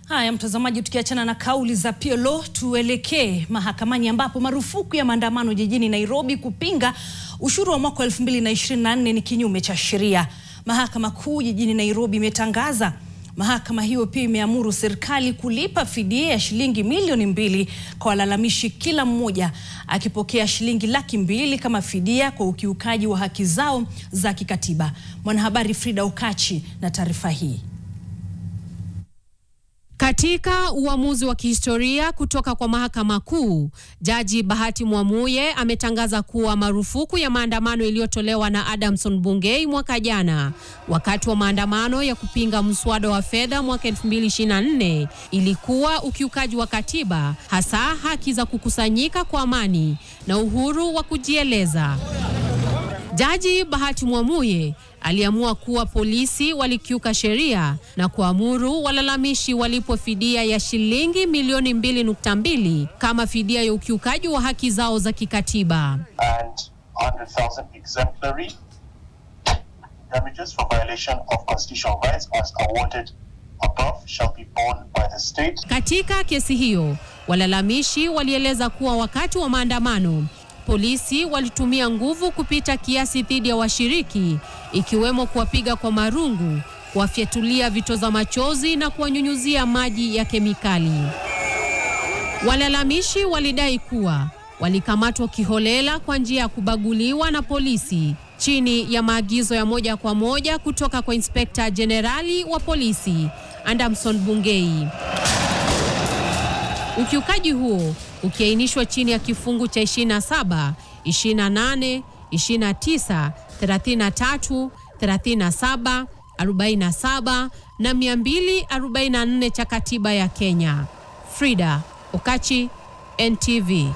Haya mtazamaji, tukiachana na kauli za PLO, tuelekee mahakamani ambapo marufuku ya maandamano jijini Nairobi kupinga ushuru wa mwaka 2024 ni kinyume cha sheria. Mahakama Kuu jijini Nairobi imetangaza. Mahakama hiyo pia imeamuru serikali kulipa fidia ya shilingi milioni 2 kwa walalamishi, kila mmoja akipokea shilingi 200,000 kama fidia kwa ukiukaji wa haki zao za kikatiba. Mwanahabari Frida Okachi na taarifa hii. Katika uamuzi wa kihistoria kutoka kwa Mahakama Kuu, Jaji Bahati Mwamuye ametangaza kuwa marufuku ya maandamano iliyotolewa na Adamson Bungei mwaka jana wakati wa maandamano ya kupinga mswada wa fedha mwaka 2024 ilikuwa ukiukaji wa katiba, hasa haki za kukusanyika kwa amani na uhuru wa kujieleza. Jaji Bahati Mwamuye aliamua kuwa polisi walikiuka sheria na kuamuru walalamishi walipwe fidia ya shilingi milioni 2.2 kama fidia ya ukiukaji wa haki zao za kikatiba. And 100,000 exemplary damages for violation of constitutional rights as awarded above shall be borne by the state. Katika kesi hiyo, walalamishi walieleza kuwa wakati wa maandamano polisi walitumia nguvu kupita kiasi dhidi ya washiriki, ikiwemo kuwapiga kwa marungu, kuwafyatulia vitoza machozi na kuwanyunyuzia maji ya kemikali. Walalamishi walidai kuwa walikamatwa kiholela kwa njia ya kubaguliwa na polisi chini ya maagizo ya moja kwa moja kutoka kwa Inspekta Jenerali wa polisi Adamson Bungei. Ukiukaji huo ukiainishwa chini ya kifungu cha 27, 28, 29, 33, 37, 47 na 244 cha katiba ya Kenya. Frida Okachi, NTV.